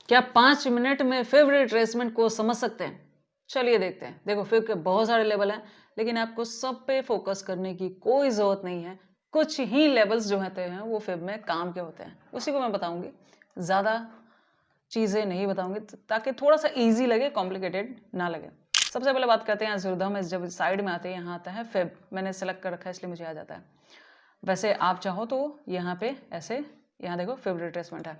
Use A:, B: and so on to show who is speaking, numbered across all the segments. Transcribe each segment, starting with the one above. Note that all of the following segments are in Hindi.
A: क्या 5 मिनट में फिब रिट्रेसमेंट को समझ सकते हैं? चलिए देखते हैं। देखो फिब के बहुत सारे लेवल हैं, लेकिन आपको सब पे फोकस करने की कोई ज़रूरत नहीं है। कुछ ही लेवल्स जो होते हैं वो फिब में काम के होते हैं, उसी को मैं बताऊंगी। ज़्यादा चीज़ें नहीं बताऊंगी ताकि थोड़ा सा ईजी लगे, कॉम्प्लिकेटेड ना लगे। सबसे पहले बात करते हैं एल्गोरिथम। जब साइड में आते हैं यहाँ आता है फिब, मैंने सेलेक्ट कर रखा है इसलिए मुझे आ जाता है। वैसे आप चाहो तो यहाँ पे ऐसे, यहाँ देखो फिब रिट्रेसमेंट है।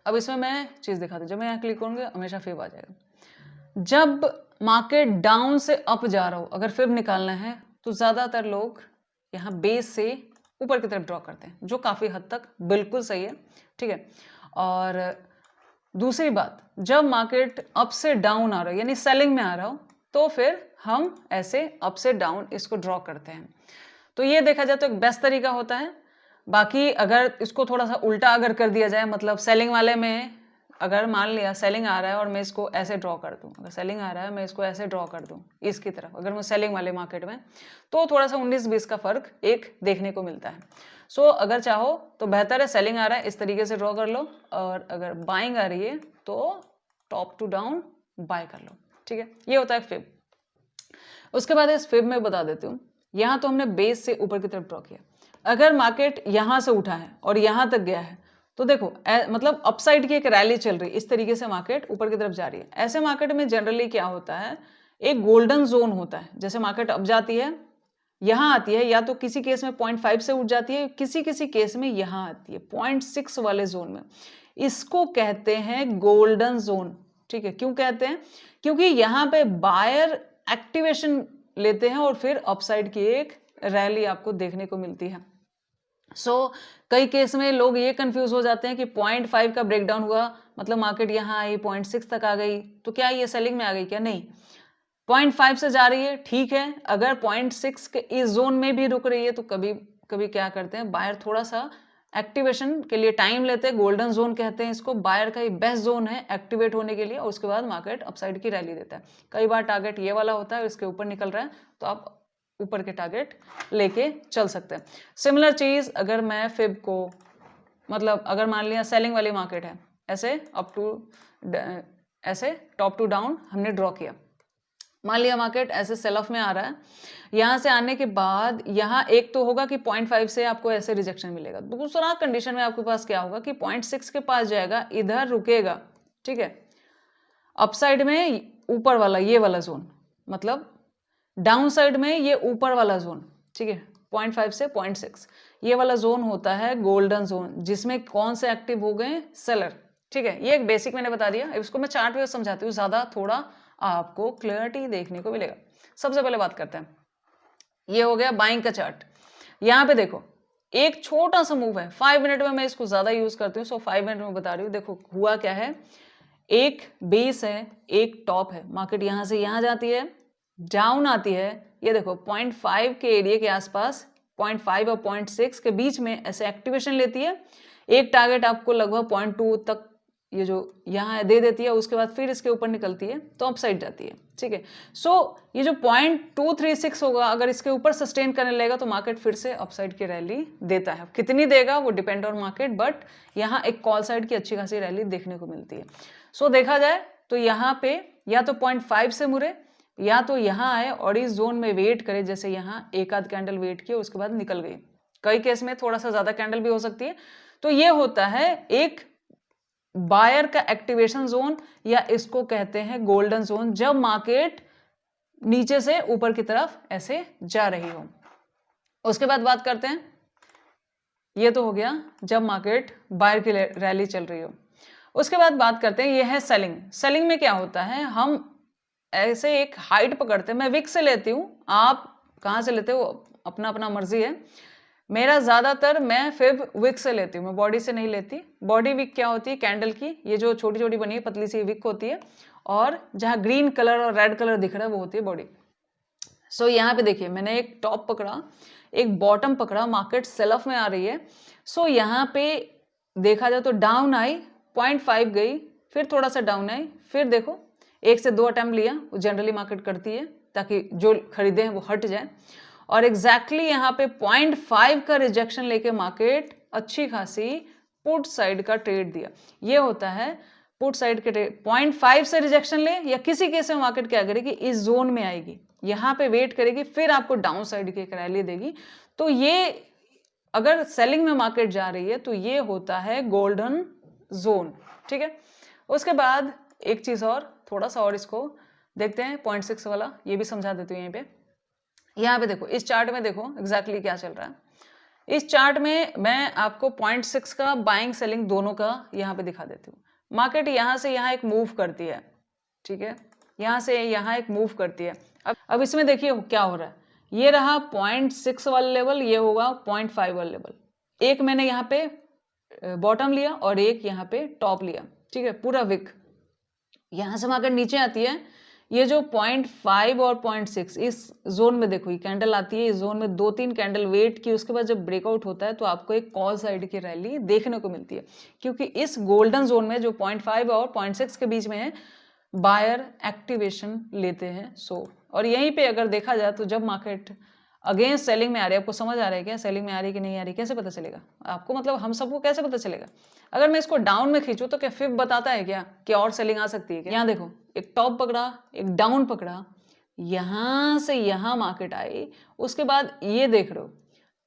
A: अब इसमें मैं चीज़ दिखाती हूँ। जब मैं यहाँ क्लिक करूँगी हमेशा फिब आ जाएगा। जब मार्केट डाउन से अप जा रहा हो, अगर फिब निकालना है तो ज़्यादातर लोग यहाँ बेस से ऊपर की तरफ ड्रॉ करते हैं, जो काफ़ी हद तक बिल्कुल सही है, ठीक है। और दूसरी बात, जब मार्केट अप से डाउन आ रहा हो यानी सेलिंग में आ रहा हो, तो फिर हम ऐसे अप से डाउन इसको ड्रॉ करते हैं। तो ये देखा जाए तो एक बेस्ट तरीका होता है। बाकी अगर इसको थोड़ा सा उल्टा अगर कर दिया जाए, मतलब सेलिंग वाले में अगर मान लिया सेलिंग आ रहा है और मैं इसको ऐसे ड्रॉ कर दूं, अगर सेलिंग आ रहा है मैं इसको ऐसे ड्रॉ कर दूं इसकी तरफ, अगर मैं सेलिंग वाले मार्केट में, तो थोड़ा सा 19-20 का फर्क एक देखने को मिलता है। सो अगर चाहो तो बेहतर है सेलिंग आ रहा है इस तरीके से ड्रॉ कर लो, और अगर बाइंग आ रही है तो टॉप टू डाउन बाय कर लो, ठीक है। ये होता है फिब। उसके बाद इस फिब में बता देती हूँ, यहाँ तो हमने बेस से ऊपर की तरफ ड्रॉ किया। अगर मार्केट यहाँ से उठा है और यहाँ तक गया है तो देखो मतलब अपसाइड की एक रैली चल रही है, इस तरीके से मार्केट ऊपर की तरफ जा रही है। ऐसे मार्केट में जनरली क्या होता है, एक गोल्डन जोन होता है। जैसे मार्केट अप जाती है, यहाँ आती है, या तो किसी केस में 0.5 से उठ जाती है, किसी किसी केस में यहाँ आती है 0.6 वाले जोन में। इसको कहते हैं गोल्डन जोन, ठीक है। क्यों कहते हैं? क्योंकि यहाँ पे बायर एक्टिवेशन लेते हैं और फिर अपसाइड की एक रैली आपको देखने को मिलती है। कई केस में लोग ये कंफ्यूज हो जाते हैं कि 0.5 का ब्रेकडाउन हुआ मतलब मार्केट यहाँ आई 0.6 तक आ गई, तो क्या ये सेलिंग में आ गई? क्या नहीं, 0.5 से जा रही है, ठीक है। अगर 0.6 के इस जोन में भी रुक रही है तो कभी कभी क्या करते हैं, बायर थोड़ा सा एक्टिवेशन के लिए टाइम लेते हैं। गोल्डन जोन कहते हैं इसको, बायर का ये बेस्ट जोन है एक्टिवेट होने के लिए, और उसके बाद मार्केट अपसाइड की रैली देता है। कई बार टारगेट ये वाला होता है, इसके ऊपर निकल रहा है तो आप ऊपर के टारगेट लेके चल सकते हैं। सिमिलर चीज अगर मैं फिब को, मतलब अगर मान लिया सेलिंग वाली मार्केट है, ऐसे अप टू ऐसे टॉप टू डाउन हमने ड्रॉ किया, मान लिया मार्केट ऐसे सेल ऑफ में आ रहा है, यहां से आने के बाद यहाँ एक तो होगा कि 0.5 से आपको ऐसे रिजेक्शन मिलेगा। दूसरा कंडीशन में आपके पास क्या होगा कि 0.6 के पास जाएगा, इधर रुकेगा, ठीक है। अपसाइड में ऊपर वाला ये वाला जोन, मतलब डाउन साइड में ये ऊपर वाला जोन, ठीक है, 0.5 से 0.6 ये वाला जोन होता है गोल्डन जोन, जिसमें कौन से एक्टिव हो गए? सेलर, ठीक है। ये एक बेसिक मैंने बता दिया, इसको मैं चार्ट में समझाती हूँ, ज्यादा थोड़ा आपको क्लियरिटी देखने को मिलेगा। सबसे पहले बात करते हैं, ये हो गया बाइंग का चार्ट। यहाँ पे देखो एक छोटा सा मूव है, 5 मिनट में मैं इसको ज्यादा यूज करती हूँ, सो 5 मिनट में बता रही हूँ। देखो हुआ क्या है, एक बेस है, एक टॉप है, मार्केट यहां से यहां जाती है, डाउन आती है, ये देखो 0.5 के एरिया के आसपास, 0.5 और 0.6 के बीच में ऐसे एक्टिवेशन लेती है। एक टारगेट आपको लगभग 0.2 तक ये जो यहाँ दे देती है, उसके बाद फिर इसके ऊपर निकलती है तो अपसाइड जाती है, ठीक है। ये जो 0.236 होगा, अगर इसके ऊपर सस्टेन करने लगेगा तो मार्केट फिर से अपसाइड की रैली देता है। कितनी देगा वो डिपेंड ऑन मार्केट, बट यहाँ एक कॉल साइड की अच्छी खासी रैली देखने को मिलती है। देखा जाए तो यहाँ पे या तो 0.5 से मुड़े, या तो यहाँ आए और इस जोन में वेट करे, जैसे यहाँ एक आध कैंडल वेट किया उसके बाद निकल गई। कई केस में थोड़ा सा ज्यादा कैंडल भी हो सकती है। तो ये होता है एक बायर का एक्टिवेशन जोन, या इसको कहते हैं गोल्डन जोन, जब मार्केट नीचे से ऊपर की तरफ ऐसे जा रही हो। उसके बाद बात करते हैं, ये तो हो गया जब मार्केट बायर की रैली चल रही हो। उसके बाद बात करते हैं, ये है सेलिंग। सेलिंग में क्या होता है, हम ऐसे एक हाइट पकड़ते हैं, मैं विक से लेती हूँ, आप कहाँ से लेते हो अपना अपना मर्जी है। मेरा ज्यादातर मैं फिब विक से लेती हूँ, मैं बॉडी से नहीं लेती। बॉडी विक क्या होती है, कैंडल की ये जो छोटी छोटी बनी है पतली सी विक होती है, और जहाँ ग्रीन कलर और रेड कलर दिख रहा है वो होती है बॉडी। यहाँ पे देखिए मैंने एक टॉप पकड़ा, एक बॉटम पकड़ा, मार्केट सेल ऑफ में आ रही है। यहाँ पे देखा जाए तो डाउन आई, 0.5 गई, फिर थोड़ा सा डाउन आई, फिर देखो 1 से 2 अटेम्प्ट लिया, वो जनरली मार्केट करती है ताकि जो खरीदे हैं वो हट जाए, और एग्जैक्टली यहाँ पे 0.5 का रिजेक्शन लेके मार्केट अच्छी खासी पुट साइड का ट्रेड दिया, ये होता है पुट साइड के ट्रेड। 0.5 से रिजेक्शन ले या किसी केस में मार्केट क्या करेगी, इस जोन में आएगी, यहाँ पे वेट करेगी, फिर आपको डाउन साइड की एक रैली देगी। तो ये अगर सेलिंग में मार्केट जा रही है तो ये होता है गोल्डन जोन, ठीक है। उसके बाद एक चीज और, थोड़ा सा और इसको देखते हैं, 0.6 वाला ये भी समझा देती हूँ। यहाँ पे देखो, इस चार्ट में देखो एग्जैक्टली क्या चल रहा है। इस चार्ट में मैं आपको 0.6 का बाइंग सेलिंग दोनों का यहाँ पे दिखा देती हूँ। मार्केट यहाँ से यहाँ एक मूव करती है, ठीक है, यहाँ से यहाँ एक मूव करती है। अब इसमें देखिए क्या हो रहा है, ये रहा 0.6 वाला लेवल, ये होगा 0.5 वाला लेवल। एक मैंने यहाँ पे बॉटम लिया और एक यहाँ पे टॉप लिया, ठीक है, पूरा विक। यहाँ से मार्केट नीचे आती है, ये जो 0.5 और 0.6 इस जोन में देखो, ये कैंडल आती है, इस जोन में 2-3 कैंडल वेट की, उसके बाद जब ब्रेकआउट होता है तो आपको एक कॉल साइड की रैली देखने को मिलती है, क्योंकि इस गोल्डन जोन में जो 0.5 और 0.6 के बीच में है, बायर एक्टिवेशन लेते हैं। और यहीं पे अगर देखा जाए तो जब मार्केट अगेंस्ट सेलिंग में आ रही है, आपको समझ आ रहा है क्या सेलिंग में आ रही है कि नहीं आ रही, कैसे पता चलेगा आपको, मतलब हम सबको कैसे पता चलेगा? अगर मैं इसको डाउन में खींचूं तो क्या फिब बताता है क्या कि और सेलिंग आ सकती है क्या? यहाँ देखो, एक टॉप पकड़ा, एक डाउन पकड़ा, यहां से यहां मार्केट आई, उसके बाद ये देख रहे हो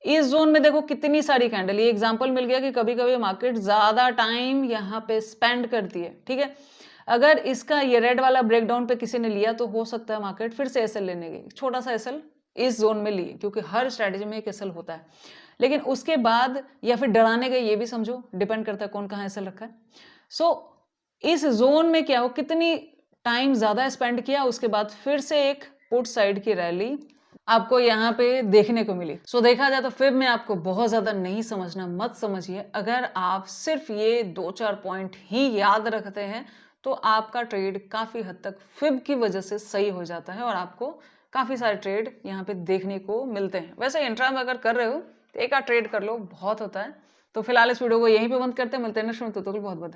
A: इस जोन में देखो कितनी सारी कैंडल। ये एग्जांपल मिल गया कि कभी कभी मार्केट ज्यादा टाइम यहाँ पे स्पेंड करती है, ठीक है। अगर इसका ये रेड वाला ब्रेकडाउन पे किसी ने लिया तो हो सकता है मार्केट फिर से एसएल लेने गई, छोटा सा एसएल इस जोन में लिए, क्योंकि हर स्ट्रैटेजी में एक एसएल होता है। लेकिन उसके बाद या फिर डराने गए, ये भी समझो, डिपेंड करता है कौन कहाँ एसएल रखा है। सो इस जोन में क्या हो, कितनी टाइम ज्यादा स्पेंड किया, उसके बाद फिर से एक पुट साइड की रैली आपको यहाँ पे देखने को मिली। सो देखा जाए तो फिर में आपको बहुत ज्यादा नहीं समझना, मत समझिए। अगर आप सिर्फ ये 2-4 पॉइंट ही याद रखते हैं तो आपका ट्रेड काफी हद तक फिब की वजह से सही हो जाता है और आपको काफी सारे ट्रेड यहाँ पे देखने को मिलते हैं। वैसे इंट्रा में अगर कर रहे हो तो एक आध ट्रेड कर लो, बहुत होता है। तो फिलहाल इस वीडियो को यहीं पे बंद करते हैं, मिलते हैं नेक्स्ट में, तो बहुत बहुत